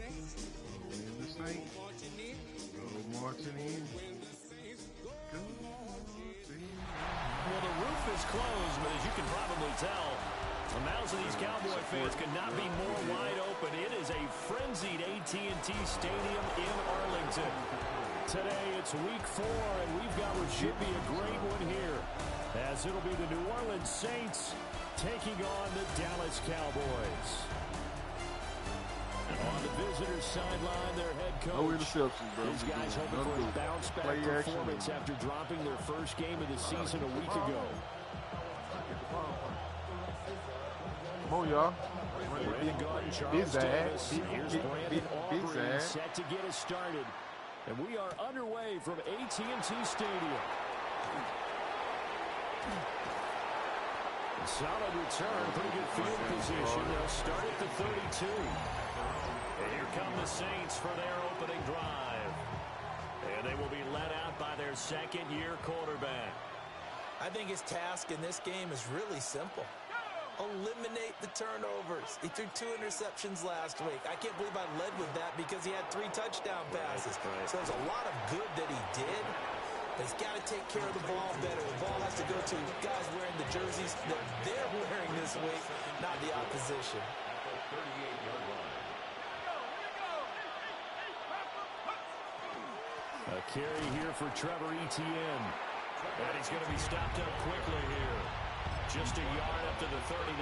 In the Saints. Go marching in. Well, the roof is closed, but as you can probably tell, the mouths of these Cowboy fans could not be more wide open. It is a frenzied AT&T Stadium in Arlington. Today, it's week 4, and we've got what should be a great one here, as it'll be the New Orleans Saints taking on the Dallas Cowboys. On the visitor's sideline, their head coach. No interceptions, bro. These guys hoping for a bounce-back performance after dropping their first game of the season a week ago. Come on, y'all. Big Zag. Set to get us started. And we are underway from AT&T Stadium. A solid return, pretty good field position. They'll start at the 32. And here come the Saints for their opening drive. And they will be led out by their second-year quarterback. I think his task in this game is really simple. Eliminate the turnovers. He threw 2 interceptions last week. I can't believe I led with that because he had 3 touchdown passes. So there's a lot of good that he did. But he's got to take care of the ball better. The ball has to go to guys wearing the jerseys that they're wearing this week, not the opposition. A carry here for Trevor Etienne. And he's going to be stopped up quickly here. Just a yard up to the 39.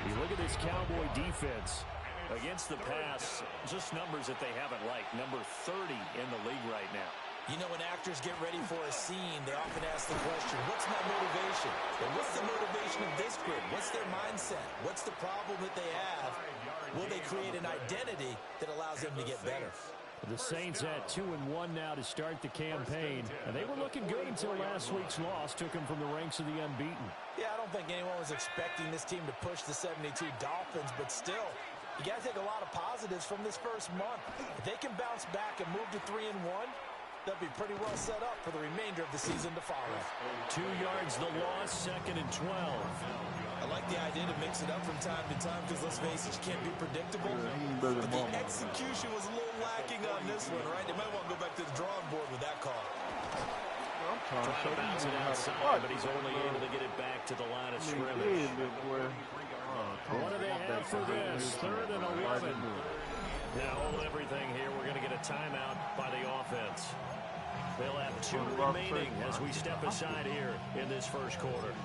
You look at this Cowboy defense. Against the pass, just numbers that they haven't liked. Number 30 in the league right now. You know, when actors get ready for a scene, they often ask the question, what's my motivation? And what's the motivation of this group? What's their mindset? What's the problem that they have? Will they create an identity that allows them to get better? The Saints at 2-1 now to start the campaign. And they were looking good until last week's loss took them from the ranks of the unbeaten. Yeah, I don't think anyone was expecting this team to push the 72 Dolphins, but still, you got to take a lot of positives from this first month. If they can bounce back and move to 3-1, they'll be pretty well set up for the remainder of the season to follow. 2 yards the loss, 2nd and 12. I like the idea to mix it up from time to time because, let's face it, you can't be predictable. But the execution was a little lacking on this one, right? They might want to go back to the drawing board with that call. Trying to bounce it outside, but he's only able to get it back to the line of scrimmage. What do they have for this? 3rd and 11. Now, hold everything here. We're going to get a timeout by the offense. They'll have 2 remaining as we step aside here in this first quarter.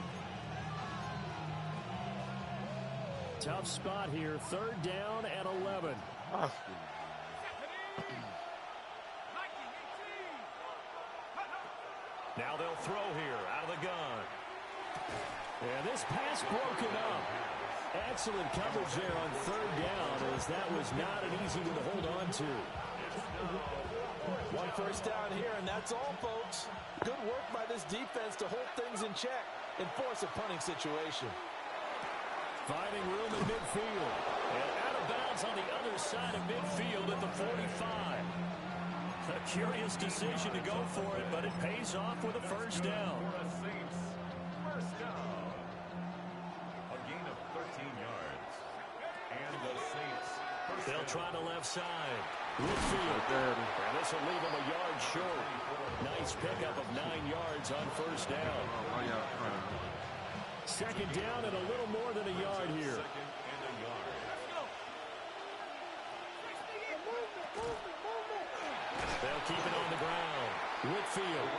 Tough spot here. 3rd down and 11. Now they'll throw here out of the gun. And this pass broken up. Excellent coverage there on 3rd down, as that was not an easy one to hold on to. 1 first down here, and that's all, folks. Good work by this defense to hold things in check and force a punting situation. Finding room in midfield. And out of bounds on the other side of midfield at the 45. A curious decision to go for it, but it pays off with a first down. First down. A gain of 13 yards. And the Saints. They'll try the left side. Whitfield. And this will leave him a yard short. Nice pickup of 9 yards on first down. 2nd down and a little more than a yard here. They'll keep it on the ground. Whitfield.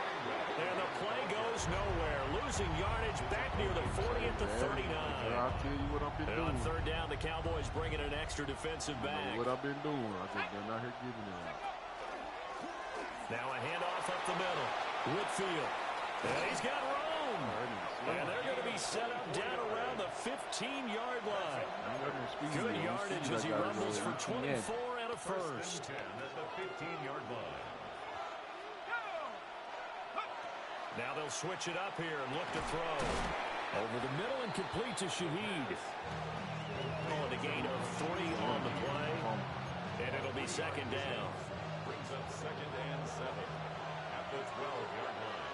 And the play goes nowhere. Losing yardage back near the 40 at the 39. I'll tell you what I've been doing. On 3rd down, the Cowboys bringing an extra defensive back. What I've been doing. I've just been out here giving it out. Now a handoff up the middle. Whitfield. And he's got room. And they're going to be set up down around the 15-yard line. Good yardage as he rumbles for 24 and a first. At the 15-yard line. Now they'll switch it up here and look to throw. Over the middle and complete to Shaheed. Oh, the gain of 3 on the play. And it'll be 2nd down. Brings up 2nd and 7 at the 12-yard line.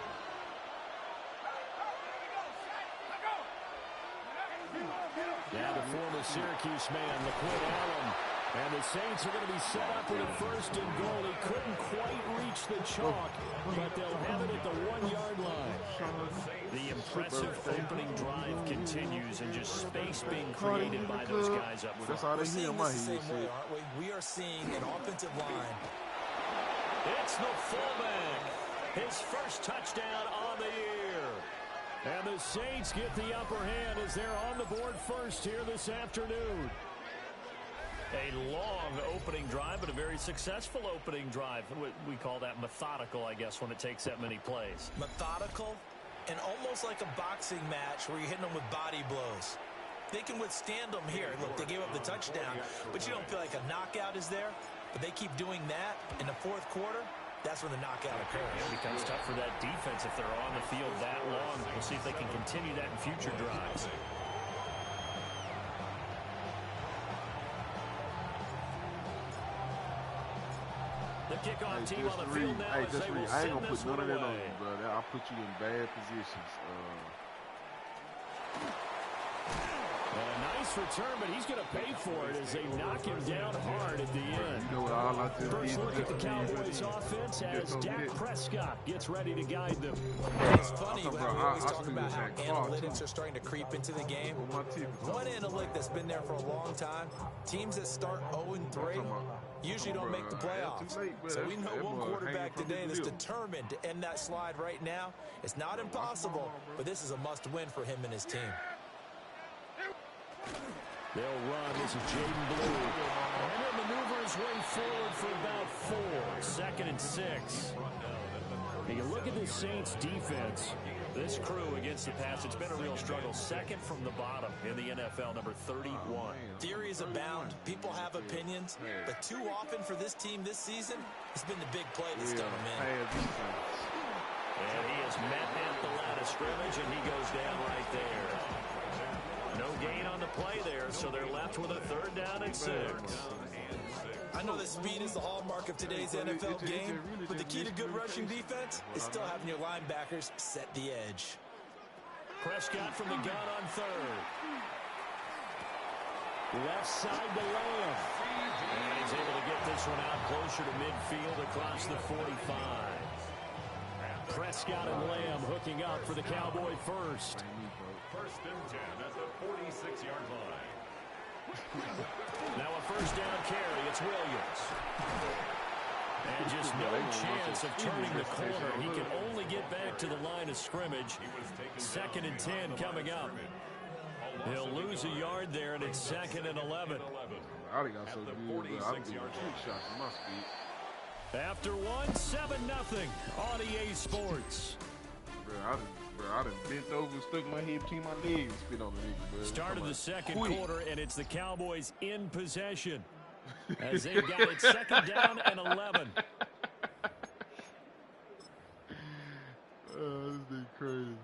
Now the former Syracuse man, LaQuinn Allen. And the the Saints are going to be set up with a first and goal. He couldn't quite reach the chalk, but they'll have it at the 1-yard line. The impressive opening drive continues, and just space being created by those guys up front. That's how they We're hear seeing my this the head same way, shit. aren't we? We are seeing an offensive line. It's the fullback. His first touchdown on the year. And the Saints get the upper hand as they're on the board first here this afternoon. A long opening drive, but a very successful opening drive. We call that methodical, I guess, when it takes that many plays. Methodical and almost like a boxing match where you're hitting them with body blows. They can withstand them here. Look, they gave up the touchdown, but you don't feel like a knockout is there. But they keep doing that in the fourth quarter. That's when the knockout occurs. It becomes tough for that defense if they're on the field that long. We'll see if they can continue that in future drives. The kickoff team on the field now as they will I ain't send gonna this put none one of that on away. you, brother. I'll put you in bad positions. And a nice return, but he's going to pay for it as they knock him down hard at the end. You know what all I just First did? look at the Cowboys offense as Dak Prescott gets ready to guide them. It's funny I'm when talking we about- always I talk still about how got far, analytics too. are starting to creep into the game. With my tip. One analytic that's been there for a long time, teams that start 0-3 usually don't make the playoffs. So we know one quarterback today that's determined to end that slide right now. It's not impossible, but this is a must-win for him and his team. They'll run. This is Jaden Blue. And he'll maneuver his way forward for about 4. 2nd and 6. You look at the Saints defense. This crew against the pass, it's been a real struggle. Second from the bottom in the NFL, number 31. Theories abound. People have opinions. But too often for this team this season, it's been the big play that's done them in. And he is met at the line of scrimmage, and he goes down right there. No gain on the play there, so they're left with a 3rd down and 6. I know that speed is the hallmark of today's NFL game, but the key to good rushing defense is still having your linebackers set the edge. Prescott from the gun on 3rd. Left side to Lamb. And he's able to get this one out closer to midfield across the 45. Prescott and Lamb hooking up for the Cowboy first. First and 10 at the 46-yard line. Now a first down carry. It's Williams. And just no chance of turning the corner. He can only get back to the line of scrimmage. 2nd and 10 coming up. He'll lose a yard there, and it's 2nd and 11. I think I'm so good, but I'm getting trick shots in my speed. After one, 7-0 on EA Sports. Bro, I done bent over and stuck my head between my legs and spit on the nigga, bro. Start of the second quick. quarter, and it's the Cowboys in possession as they've got it 2nd down and 11. This thing crazy.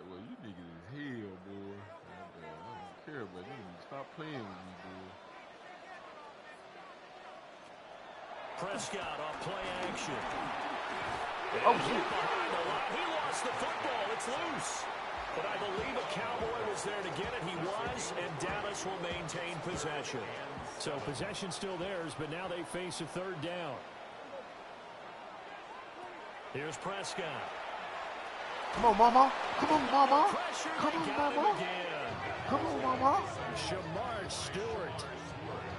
Well, you niggas is hell, boy. I don't care, but you need to stop playing with me, boy. Prescott off play action. Oh, shit. Behind the line. He lost the football. It's loose. But I believe a Cowboy was there to get it. He was, and Dallas will maintain possession. So possession still theirs, but now they face a 3rd down. Here's Prescott. Come on, mama. Come on, mama. Pressure, Come they on, got him mama. again. Come on, mama. Shamar Stewart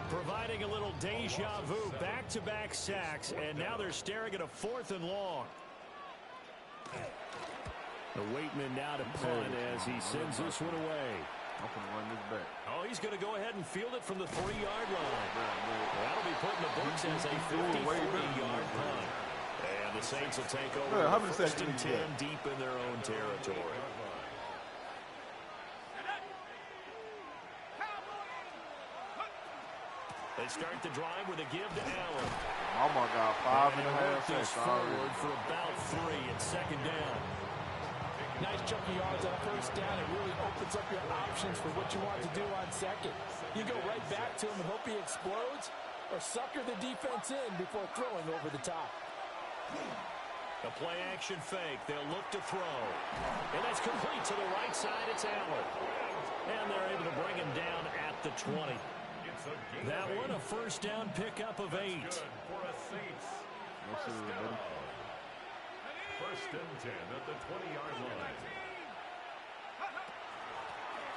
providing a little deja vu, back-to-back sacks, and now they're staring at a 4th and long. The Waitman now to punt as he sends this one away. I'm going to run this back. Oh, he's going to go ahead and field it from the 3-yard line. That'll be put in the books as a 53-yard punt. And the Saints will take over How many 1st seconds and did 10 you get? deep in their own territory. They start the drive with a give to Allen. Mama got 5.5 Work this seconds forward already. for about 3 and 2nd down. Nice chunk of yards on first down. It really opens up your options for what you want to do on 2nd. You go right back to him and hope he explodes, or sucker the defense in before throwing over the top. A play action fake. They'll look to throw. And that's complete to the right side. It's Allen. And they're able to bring him down at the 20. That one a first down pickup of 8. For a Saints. No, sir, buddy. First and 10 at the 20-yard line.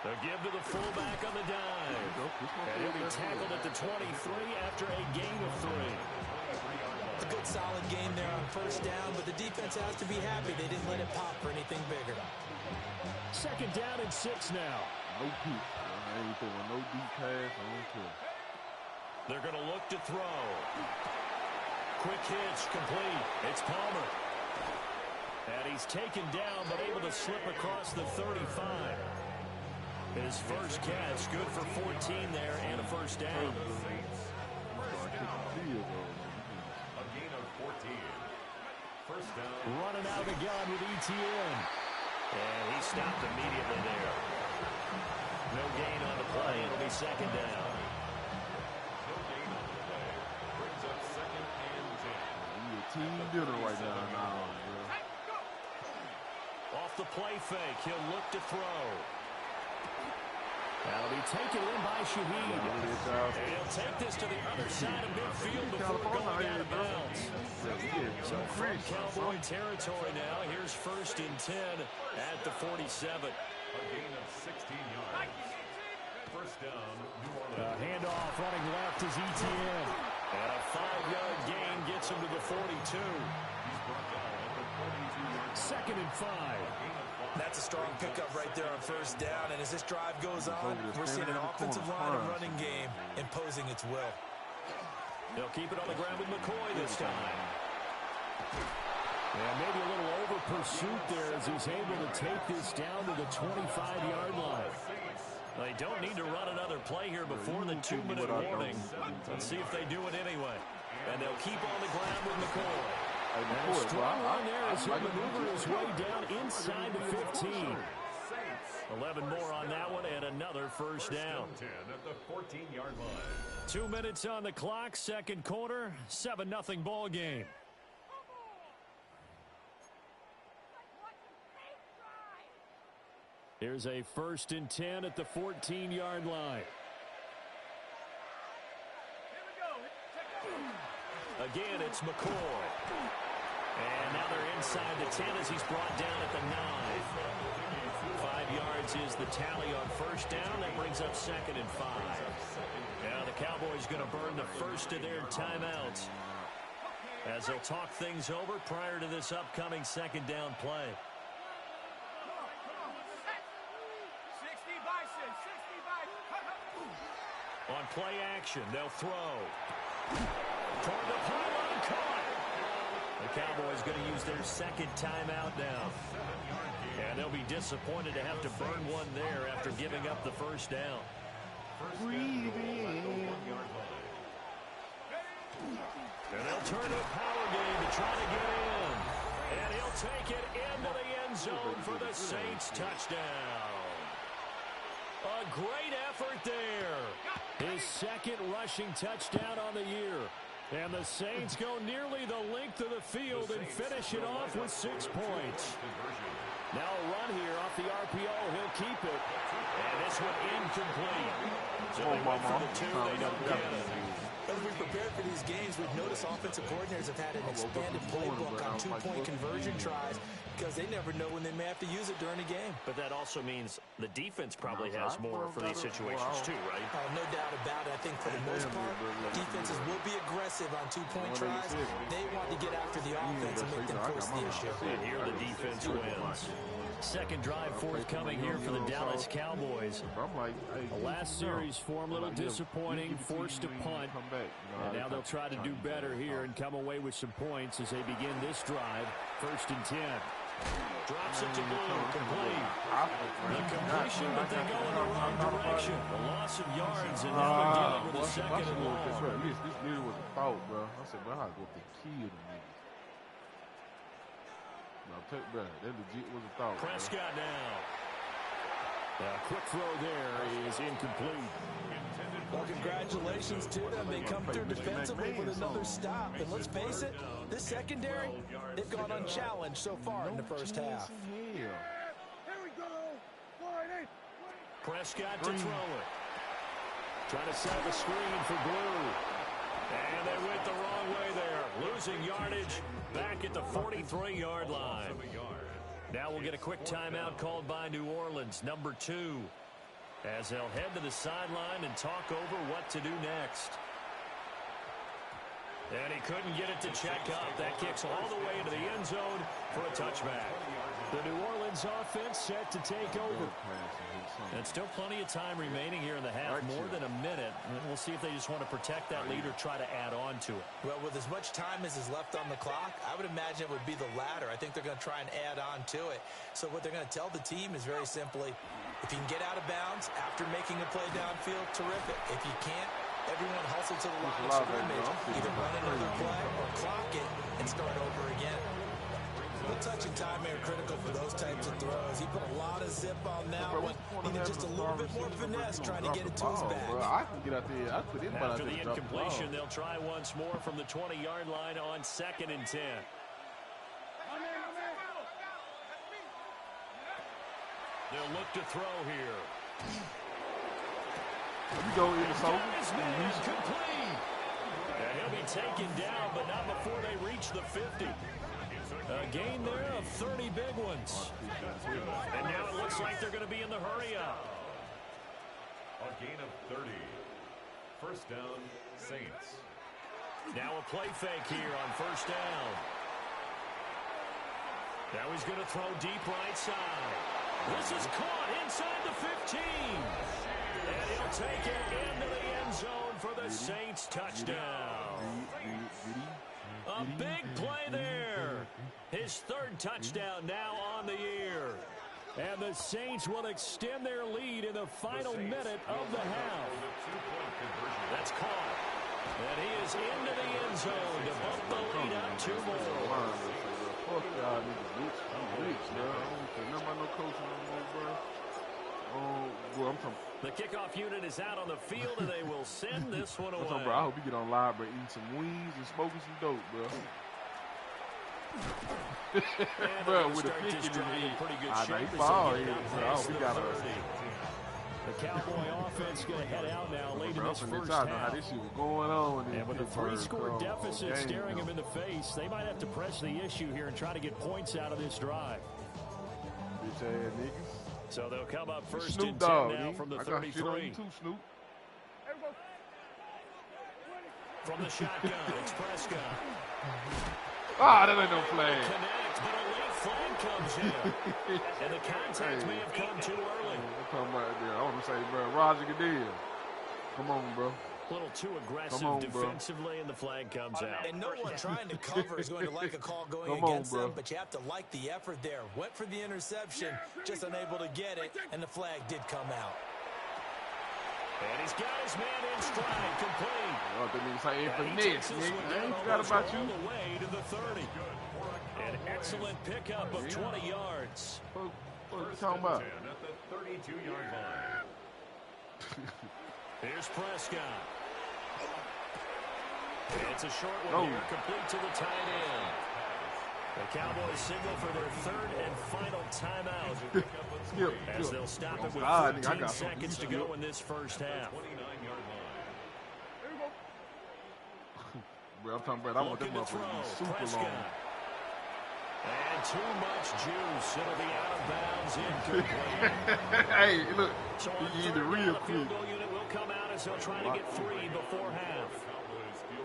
The give to the fullback on the dive. And he'll be tackled at the 23 after a gain of 3. It's a good, solid game there on first down, but the defense has to be happy they didn't let it pop for anything bigger. Second down and 6 now. No peep. I ain't throwing no deep pass. I don't care. They're going to look to throw. Quick hitch, complete. It's Palmer. And he's taken down, but able to slip across the 35. His first catch, good for 14 there, and a first down. A gain of 14. First down. Running out of the gun with Etienne. And he stopped immediately there. No gain on the play. It'll be second down. No gain on the play. Brings up second and 10. We a team dinner right now, bro. Off the play fake, he'll look to throw. That'll be taken in by Shaheed. And he'll take this to the other side of midfield before going out of bounds. So from Cowboy territory now, here's first and 10 at the 47. A gain of 16 yards. First down, New Orleans. Handoff running left is Etienne. And a 5-yard gain gets him to the 42. He's brought down at the 42-yard. Second and 5. That's a strong pickup right there on first down, and as this drive goes on, we're seeing an offensive line and running game imposing its will. They'll keep it on the ground with McCoy this time. And maybe a little over pursuit there as he's able to take this down to the 25-yard line. They don't need to run another play here before the 2-minute warning. Let's see if they do it anyway. And they'll keep on the ground with McCoy. And a strong run there as he'll maneuver his way down inside the 15. 11 more on that one and another first down. 10 at the 14-yard line. 2 minutes on the clock, second quarter, 7-0 ball game. Here's a first and 10 at the 14-yard line. Again, it's McCoy. And now they're inside the 10 as he's brought down at the 9. 5 yards is the tally on first down. That brings up second and 5. Now the Cowboys going to burn the first of their timeouts as they'll talk things over prior to this upcoming second down play. On play action, they'll throw. Toward the pylon, caught. The Cowboys going to use their second timeout now. And they'll be disappointed to have to burn one there after giving up the first down. And they'll turn to a power game to try to get in. And he'll take it into the end zone for the Saints touchdown. A great effort there. His second rushing touchdown on the year. And the Saints go nearly the length of the field and finish it off with 6 points. Now a run here off the RPO. He'll keep it. And this one incomplete. So they went for the 2. They don't get it. As we prepare for these games, we've noticed offensive coordinators have had an expanded playbook on 2-point conversion tries because they never know when they may have to use it during a game. But that also means the defense probably has more for these situations too, right? No doubt about it. I think for the most part, defenses will be aggressive on 2-point tries. They want to get after the offense and make them force the issue. And here the defense wins. Second drive forthcoming here for the Dallas Cowboys. The last series for them, a little disappointing, forced to punt. And now they'll try to do better here and come away with some points as they begin this drive. First and 10. Drops it to Blue, complete. The completion, but they go in the wrong direction. The loss of yards, and now they're dealing with a second and long. This really was a thought, bro. I said, bro, I got to go to kill them niggas. Bro, that legit was a thought. Prescott now. A quick throw there is incomplete. Well, congratulations to them. They come through defensively with another stop. And let's face it, this secondary, they've gone unchallenged so far in the first half. Prescott to throw it. Trying to set the screen for Blue. And they went the wrong way there. Losing yardage back at the 43-yard line. Now we'll get a quick timeout called by New Orleans, number 2, as they'll head to the sideline and talk over what to do next. And he couldn't get it to check up. That kicks all the way into the end zone for a touchback. The New Orleans offense set to take over. And still plenty of time remaining here in the half, more than a minute. We'll see if they just want to protect that lead or try to add on to it. Well, with as much time as is left on the clock, I would imagine it would be the latter. I think they're going to try and add on to it. So what they're going to tell the team is very simply, if you can get out of bounds after making a play downfield, terrific. If you can't, everyone hustle to the line of scrimmage, either run another play or clock it and start over again. A touch and time are critical for those types of throws. He put a lot of zip on that one. Needed just a little bit more finesse trying to get it to his back. I can get out there. I put anybody out After there the incompletion, they'll try once more from the 20-yard line on 2nd and 10. They'll look to throw here. You go in the zone. Complete. And he'll be taken down, but not before they reach the 50. A gain there of 30 big ones. And now it looks like they're going to be in the hurry-up. A gain of 30. First down, Saints. Now a play fake here on first down. Now he's going to throw deep right side. This is caught inside the 15. And he'll take it into the end zone for the Saints touchdown. A big play there. His 3rd touchdown now on the year. And the Saints will extend their lead in the final minute of the half. That's caught. And he is into the end zone to bump the lead up 2 more. Fuck y'all niggas, bitch, bro. I don't care nothing about no coaching no more, bro. Bro, I'm talking. The kickoff unit is out on the field, and they will send this one away. Bro, I hope you get on live, bro, eating some wings and smoking some dope, bro. Bro, with a pick in his head. Pretty good I know shape he as fall they in, get bro. past We the got 30. The Cowboy offense going to head out now late in this first half. half. How this shit was going on. And with a 3-score deficit staring him in the face, they might have to press the issue here and try to get points out of this drive. Bitch ass niggas. So they'll come up first Snoop and 10 Dogg, now from the I got shit on 33. you too, Snoop. From the shotgun, it's Prescott. Ah, that ain't no flag. Connect, but a late flag comes in. And the contact may have come too early. I'm talking about there. I want to say, bro, Roger Goodell. Come on, bro. A little too aggressive defensively, and the flag comes out. And no one trying to cover is going to like a call going against them, but you have to like the effort there. Went for the interception, just unable to get it, and the flag did come out. And he's got his man in stride, complete. Oh, that nigga say finesse, nigga. I ain't forgot about you. All the way to the 30. An excellent pickup of 20 yards. What you talking about? At the 32-yard line. Here's Prescott. It's a short one here, complete to the tight end. The Cowboys signal for their 3rd and final timeout. As they'll stop it with 14 seconds to go in this first half. 29-yard line. Bro, I'm talking about I want that motherfucker to be super long. And too much juice. It'll be out of bounds, incomplete. Hey, look, So he either real quick. field goal unit will come out as they'll try to get 3 before half.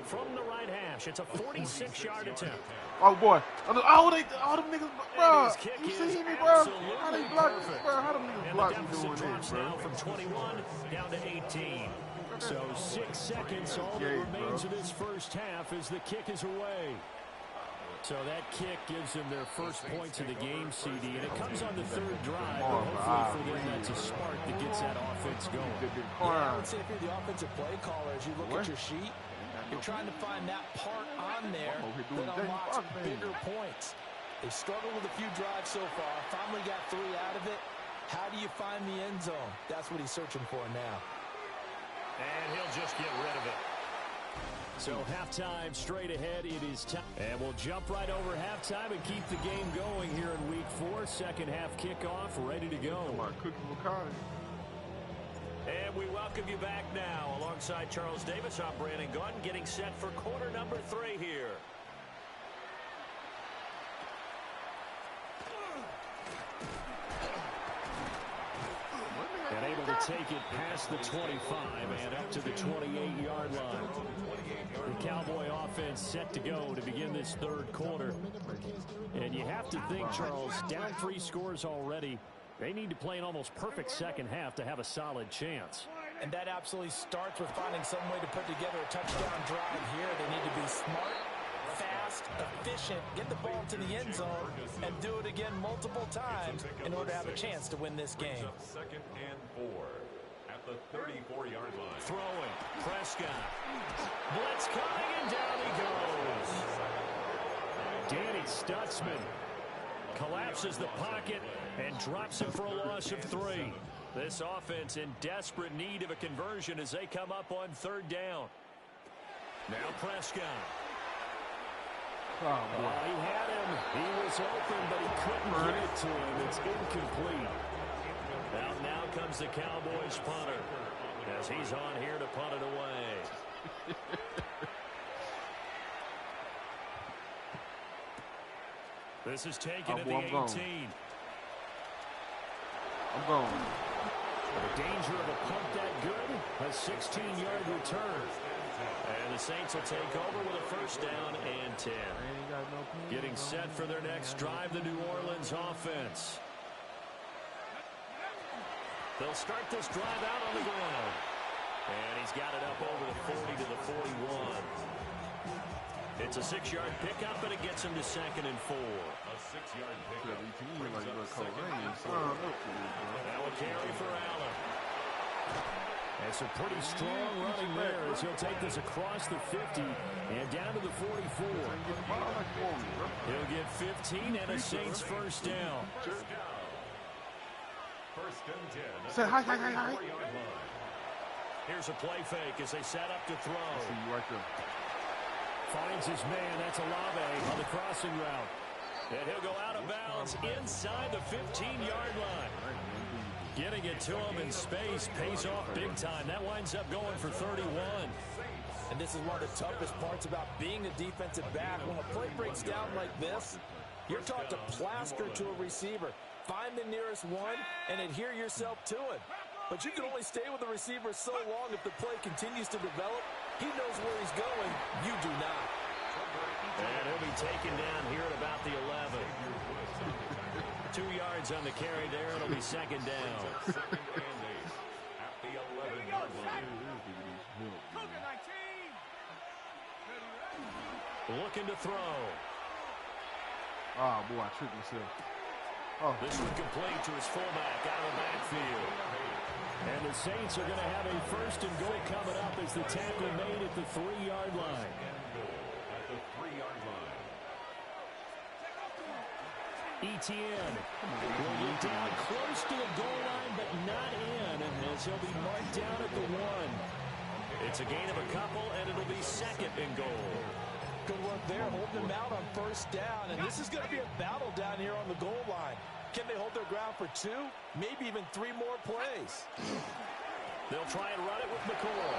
From the right hash, it's a 46-yard attempt. Oh boy, all them niggas, bro. You see me, bro? How they block, bro? How them niggas And block the me deficit doing drops this, bro? now from 21 down to 18. So 6 seconds, all that remains of this first half as the kick is away. So that kick gives them their first points of the game, CD, and it comes on the 3rd drive, but hopefully for them that's a spark that gets that offense going. Yeah, I would say if you're the offensive play caller, as you look at your sheet, you're trying to find that part on there that unlocks bigger points. They've struggled with a few drives so far, finally got 3 out of it. How do you find the end zone? That's what he's searching for now. And he'll just get rid of it. So halftime straight ahead, it is time. And we'll jump right over halftime and keep the game going here in week 4. Second half kickoff, ready to go. My cookie with Connie. welcome you back now. Alongside Charles Davis, I'm Brandon Gaudin, getting set for quarter number 3 here. And able to take it past the 25 and up to the 28-yard line. The Cowboy offense set to go to begin this third quarter. And you have to think, Charles, down 3 scores already. They need to play an almost perfect second half to have a solid chance. And that absolutely starts with finding some way to put together a touchdown drive here. They need to be smart, fast, efficient, get the ball to the end zone, and do it again multiple times in order to have a chance to win this game. Second and 4 at the 34-yard line. Throwing, Prescott. Blitz coming, and down he goes. Danny Stutzman collapses the pocket and drops him for a loss of 3. This offense in desperate need of a conversion as they come up on third down. Now Prescott. Oh, boy. He had him. He was open, but he couldn't get it to him. It's incomplete. Now comes the Cowboys punter as he's on here to punt it away. This is taken at the 18. I'm going. The danger of a punt that good. A 16-yard return. And the Saints will take over with a first down and 10. Getting set for their next drive, the New Orleans offense. They'll start this drive out on the ground. And he's got it up over the 40 to the 41. It's a 6-yard pickup, and it gets him to second and 4. A 6-yard pickup. That will carry for Allen. And some pretty strong running there as he'll take this across the 50 and down to the 44. He'll get 15 and a Saints first down. First and 10. Say hi. Here's a play fake as they set up to throw. See you right there. Finds his man. That's Olave on the crossing route. And he'll go out of bounds inside the 15-yard line. Getting it to him in space pays off big time. That winds up going for 31. And this is one of the toughest parts about being a defensive back. When a play breaks down like this, you're taught to plaster to a receiver. Find the nearest one and adhere yourself to it. But you can only stay with the receiver so long if the play continues to develop. He knows where he's going. You do not. And he'll be taken down here at about the 11. 2 yards on the carry there. It'll be second down. Second and 8 at the 11-yard line. Looking to throw. Oh, boy, I tricked myself. Oh. This one complete to his fullback out of the backfield. And the Saints are going to have a first and goal coming up as the tackle made at the 3-yard line. At the 3-yard line. Etienne will get down close to the goal line, but not in, as he'll be marked down at the 1. It's a gain of a couple, and it'll be second and goal. Good work there, holding them out on first down. And this is going to be a battle down here on the goal line. Can they hold their ground for 2, maybe even 3 more plays? They'll try and run it with McCoy.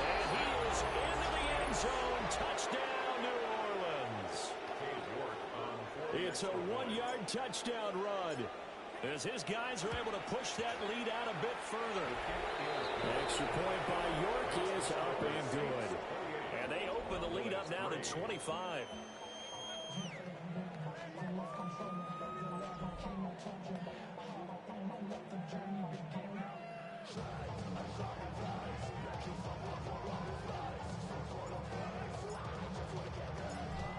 And he is into the end zone. Touchdown, New Orleans. It's a 1-yard touchdown run as his guys are able to push that lead out a bit further. Extra point by York is up and good. And they open the lead up now to 25.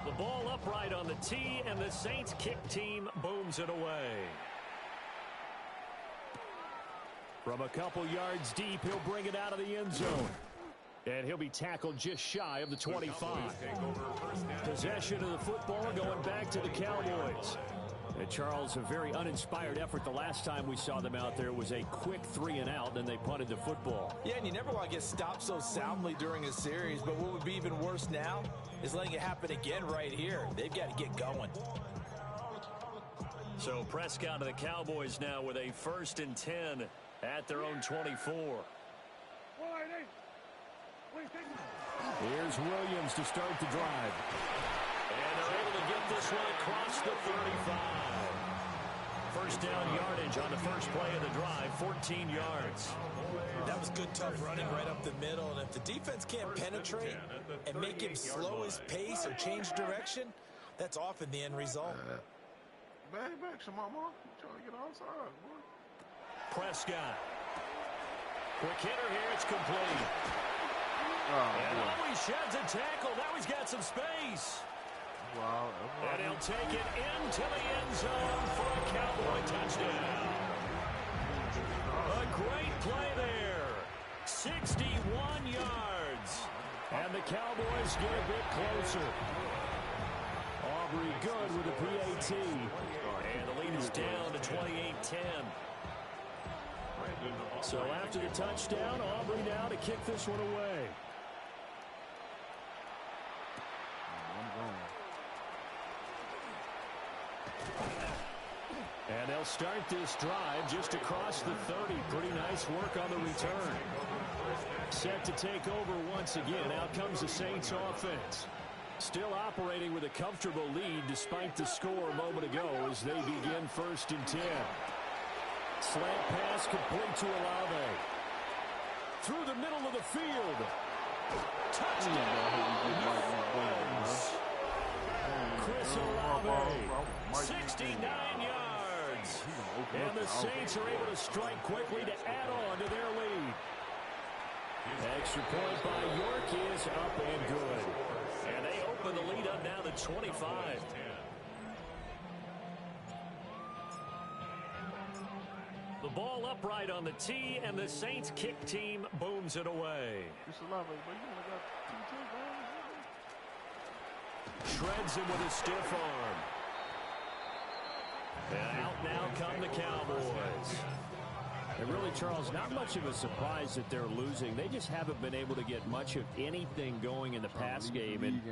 The ball upright on the tee, and the Saints kick team booms it away. From a couple yards deep, he'll bring it out of the end zone. And he'll be tackled just shy of the 25. Possession of the football going back to the Cowboys. And Charles, a very uninspired effort the last time we saw them out there was a quick 3-and-out, then they punted the football. Yeah, and you never want to get stopped so soundly during a series, but what would be even worse now is letting it happen again right here. They've got to get going. So Prescott to the Cowboys now with a 1st and 10 at their own 24. Here's Williams to start the drive. And they're able to get this one across the 35. First down yardage on the first play of the drive, 14 yards. That was good, tough running right up the middle. And if the defense can't penetrate and make him slow his pace or change direction, that's often the end result. Back, Shamama. Trying to get outside, boy. Prescott. Quick hitter here. It's complete. And always sheds a tackle. Now he's got some space. Wow. And he'll take it into the end zone for a Cowboy touchdown. A great play there. 61 yards. And the Cowboys get a bit closer. Aubrey good with the PAT. And the lead is down to 28-10. So after the touchdown, Aubrey now to kick this one away. And they'll start this drive just across the 30. Pretty nice work on the return. Set to take over once again. Out comes the Saints offense. Still operating with a comfortable lead despite the score a moment ago as they begin 1st and 10. Slant pass complete to Olave. Through the middle of the field. Touchdown! Chris Olave. 69 yards. And the Saints are able to strike quickly to add on to their lead. Extra point by York is up and good. And they open the lead up now to 25. The ball upright on the tee, and the Saints kick team booms it away. Shreds him with a stiff arm. And out now come the Cowboys. And really, Charles, not much of a surprise that they're losing. They just haven't been able to get much of anything going in the pass game. And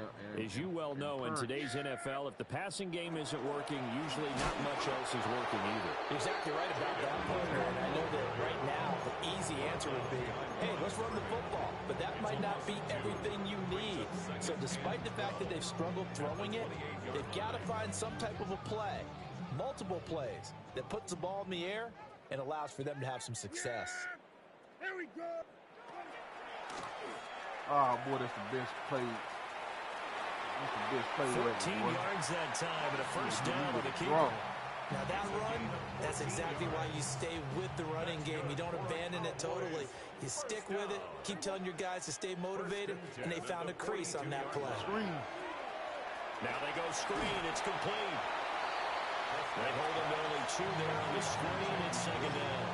as you well know, in today's NFL, if the passing game isn't working, usually not much else is working either. You're exactly right about that, partner. And I know that right now the easy answer would be, hey, let's run the football. But that might not be everything you need. So despite the fact that they've struggled throwing it, they've got to find some type of a play, multiple plays, that puts the ball in the air and allows for them to have some success. Here we go. Oh, boy, that's the best play. That's the best play. 14 yards that time and a first down on the keeper. Now that run, that's exactly why you stay with the running game. You don't abandon it totally. You stick with it, keep telling your guys to stay motivated, and they found a crease on that play. Now they go screen. It's complete. They hold them to only 2 there on the screen. It's 2nd down.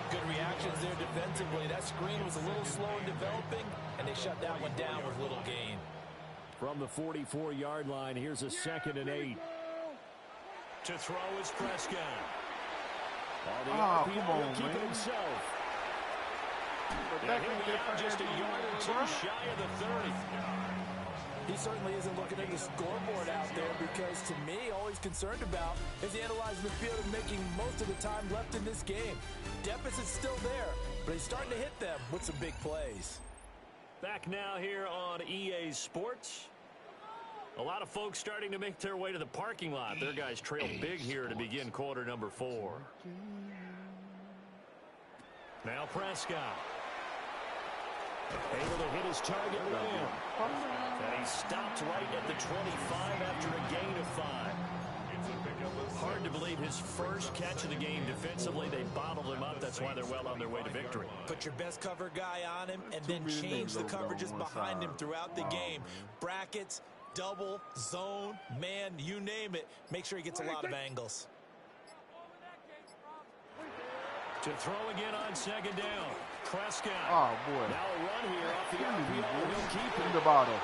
Good reactions there defensively. That screen was a little slow in developing, and they shut that one down with little gain. From the 44-yard line, here's a 2nd and 8. To throw is Prescott. The RPO will keep it himself. Now he'll be out just a yard or 2 shy of the 30. He certainly isn't looking at the scoreboard out there because, to me, all he's concerned about is analyzing the field and making most of the time left in this game. Deficit's still there, but he's starting to hit them with some big plays. Back now here on EA Sports. A lot of folks starting to make their way to the parking lot. Their guys trail big here to begin quarter number 4. Now Prescott. Able to hit his target man. And he stopped right at the 25 after a gain of 5. Hard to believe his first catch of the game defensively. They bottled him up. That's why they're well on their way to victory. Put your best cover guy on him and then change the coverages behind him throughout the game. Brackets, double, zone, man, you name it. Make sure he gets a lot of angles. To throw again on 2nd down. Prescott. Oh, boy. Now a run here off the RPO. He'll keep it. Give me the ball, though.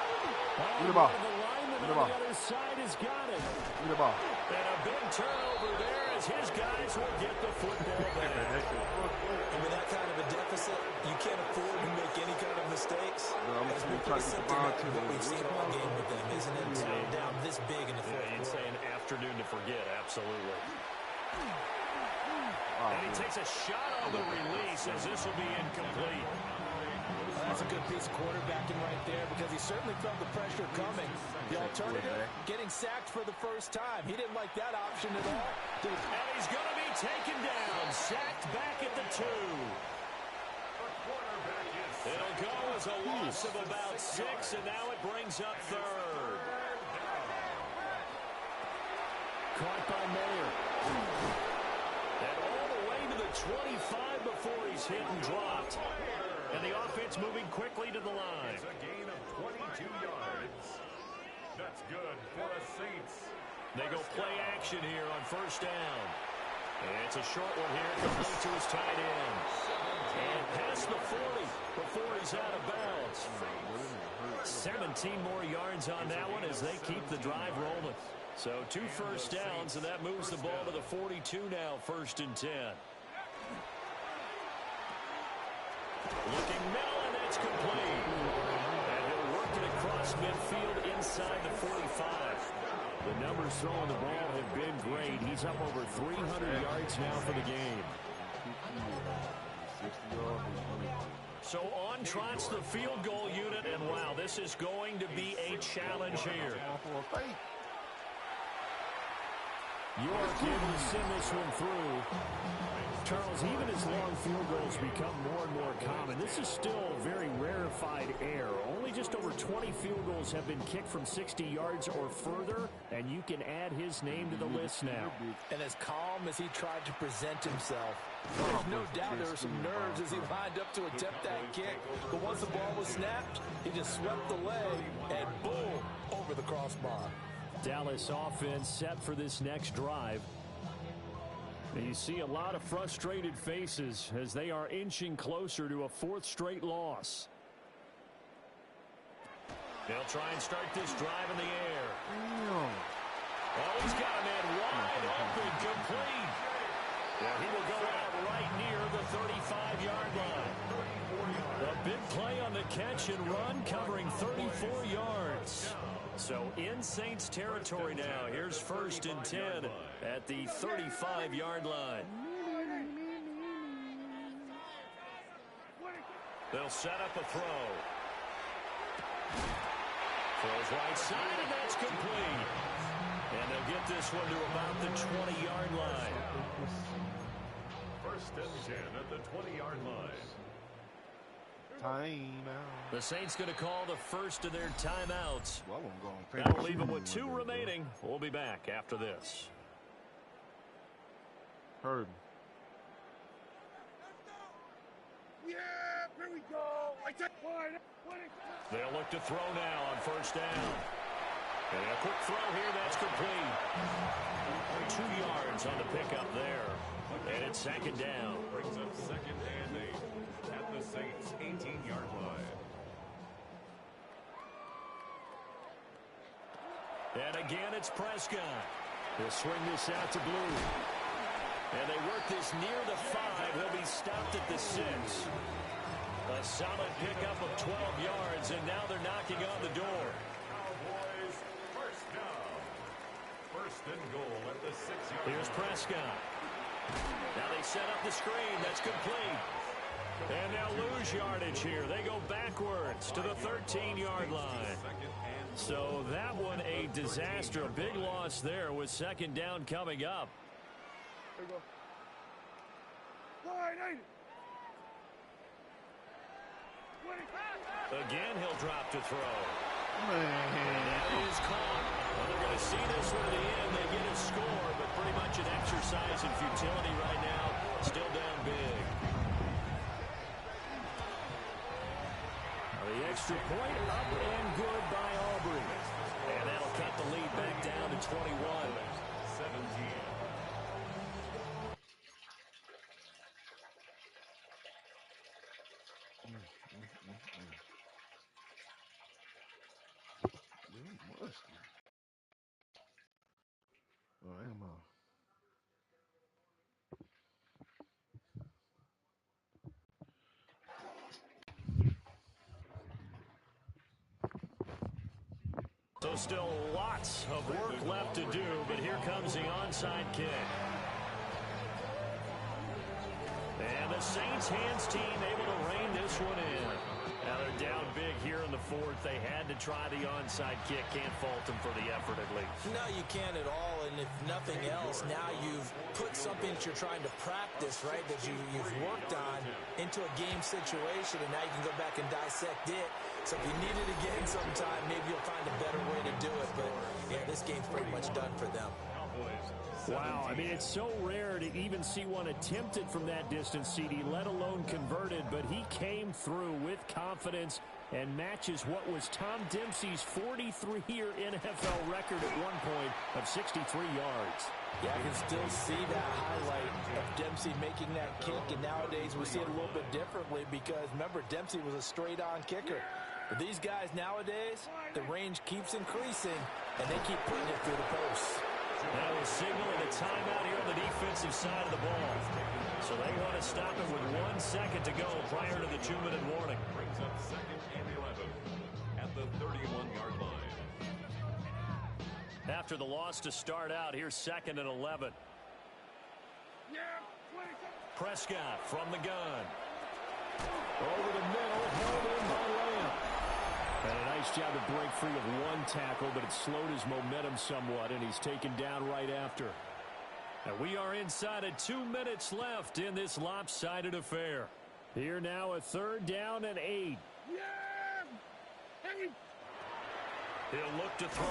Give me the ball. The lineman on the other side has got it. Give me the ball. And a big turnover there as his guys will get the football back. And with that kind of a deficit, you can't afford to make any kind of mistakes. It's been pretty symptomatic of what we've seen all game with them, isn't it? Down this big in the fourth quarter. You'd say an afternoon to forget, absolutely. And he takes a shot on the release as this will be incomplete. Well, that's a good piece of quarterbacking right there because he certainly felt the pressure coming. The alternative, getting sacked for the first time. He didn't like that option at all. And he's going to be taken down. Sacked back at the 2. It'll go as a loss of about 6, and now it brings up 3rd. Caught by Mayer. And all the way to the 25 before he's hit and dropped. And the offense moving quickly to the line. It's a gain of 22 yards. That's good for the Saints. They go play action here on first down. And it's a short one here, complete to his tight end. And past the 40 before he's out of bounds. 17 more yards on that one as they keep the drive rolling. So 2 first downs, and that moves the ball to the 42 now, 1st and 10. Looking middle, and that's complete. And he'll work it across midfield inside the 45. The numbers throwing the ball have been great. He's up over 300 yards now for the game. So on trots the field goal unit, and wow, this is going to be a challenge here. York able to send this one through. Charles, even as long field goals become more and more common, this is still a very rarefied air. Only just over 20 field goals have been kicked from 60 yards or further, and you can add his name to the list now. And as calm as he tried to present himself, there's no doubt there were some nerves as he lined up to attempt that kick. But once the ball was snapped, he just swept the leg and boom, over the crossbar. Dallas offense set for this next drive. And you see a lot of frustrated faces as they are inching closer to a 4th straight loss. They'll try and start this drive in the air. Oh, he's got a man wide open, complete. Yeah, he will go out right near the 35-yard line. A big play on the catch and run, covering 34 yards. So in Saints territory now. Here's 1st and 10 at the 35-yard line. They'll set up a throw. Throws right side, and that's complete. And they'll get this one to about the 20-yard line. 1st and 10 at the 20-yard line. Timeout. The Saints going to call the first of their timeouts. Well, I'm going to That'll leave them with 2 remaining. We'll be back after this. Heard. Yeah, here we go. I take one. They'll look to throw now on first down. And a quick throw here, that's complete. 2 yards on the pickup there. And it's 2nd down. Brings up 2nd and 8 at the Saints' 18-yard line. And again, it's Prescott. They'll swing this out to Blue. And they work this near the 5. He'll be stopped at the 6. A solid pickup of 12 yards, and now they're knocking on the door. Cowboys, 1st down. 1st and goal at the 6-yard line. Here's Prescott. Now they set up the screen. That's complete. And they'll lose yardage here. They go backwards to the 13-yard line. So that one a disaster. A big loss there with 2nd down coming up. There we go. Line 80. Again, he'll drop to throw. Man. That is caught. Well, they're going to see this one at the end. They get a score, but pretty much an exercise in futility right now. Still down big. The extra point up and good by Aubrey. And that'll cut the lead back down to 21. 17. So still lots of work left to do, but here comes the onside kick. And the Saints hands team able to rein this one in. if they had to try the onside kick. Can't fault them for the effort at least. No, you can't at all, and if nothing else, now you've put something that you're trying to practice, right, that you've worked on into a game situation, and now you can go back and dissect it. So if you need it again sometime, maybe you'll find a better way to do it. But, yeah, this game's pretty much done for them. Wow, I mean, it's so rare to even see one attempted from that distance, CD, let alone converted, but he came through with confidence and matches what was Tom Dempsey's 43-year NFL record at one point of 63 yards. Yeah, I can still see that highlight of Dempsey making that kick, and nowadays we see it a little bit differently because, remember, Dempsey was a straight-on kicker. But these guys nowadays, the range keeps increasing, and they keep putting it through the posts. That was signaling a timeout here on the defensive side of the ball. So they want to stop it with 1 second to go prior to the 2-minute warning. Brings up 2nd and 11 at the 31-yard line. After the loss to start out, here's 2nd and 11. Prescott from the gun. Over the middle, held in by Lamb. And a nice job to break free of one tackle, but it slowed his momentum somewhat, and he's taken down right after. And we are inside of 2 minutes left in this lopsided affair. Here now, a 3rd down and 8. He'll look to throw.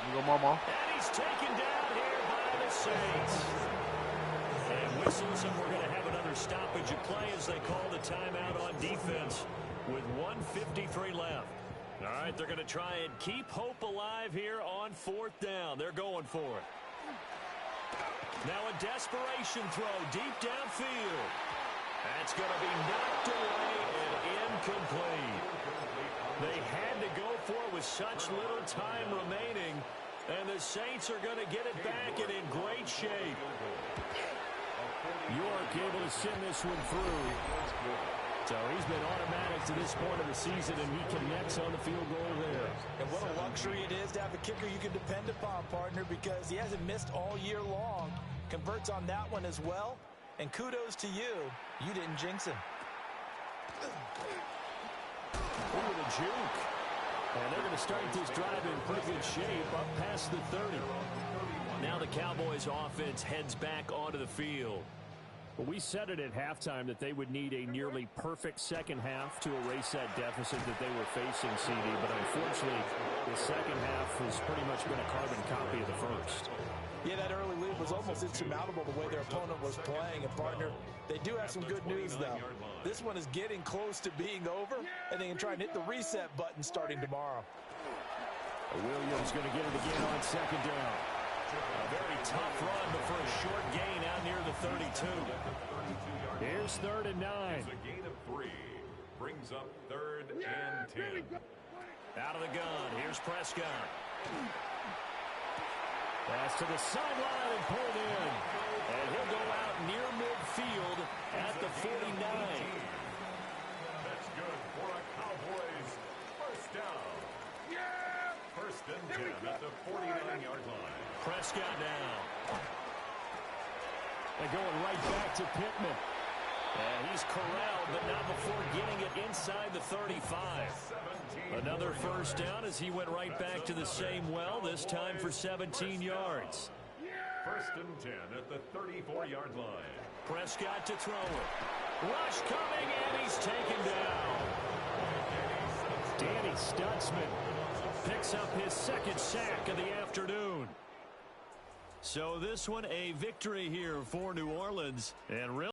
You go, Mama. And he's taken down here by the Saints. And whistles, and we're going to have another stoppage of play as they call the timeout on defense with 1:53 left. All right, they're going to try and keep hope alive here on 4th down. They're going for it. Now a desperation throw deep downfield. That's going to be knocked away and incomplete. They had to go for it with such little time remaining, and the Saints are going to get it back and in great shape. York able to send this one through. So he's been automatic to this point of the season, and he connects on the field goal there. And what a luxury it is to have a kicker you can depend upon, partner, because he hasn't missed all year long. Converts on that one as well. And kudos to you. You didn't jinx him. Look at the juke. And they're going to start this drive in pretty good shape up past the 30. Now the Cowboys offense heads back onto the field. Well, we said it at halftime that they would need a nearly perfect second half to erase that deficit that they were facing, CD. But unfortunately, the second half has pretty much been a carbon copy of the first. Yeah, that early lead was almost insurmountable the way their opponent was playing. And, partner, they do have some good news, though. This one is getting close to being over, and they can try and hit the reset button starting tomorrow. Williams going to get it again on 2nd down. A very tough run, but for a short gain out near the 32. Here's 3rd and 9. It's a gain of 3. Brings up 3rd and 10. Out of the gun. Here's Prescott. Pass to the sideline and pulled in. And he'll go out near midfield at the 49. That's good for a Cowboys 1st down. 1st and 10 at the 49-yard line. Prescott now. They're going right back to Pittman. And he's corralled, but not before getting it inside the 35. Another 1st down as he went right back to the same well, this time for 17 yards. 1st and 10 at the 34-yard line. Prescott to throw it. Rush coming, and he's taken down. Danny Stutzman picks up his 2nd sack of the afternoon. So this one a victory here for New Orleans. And really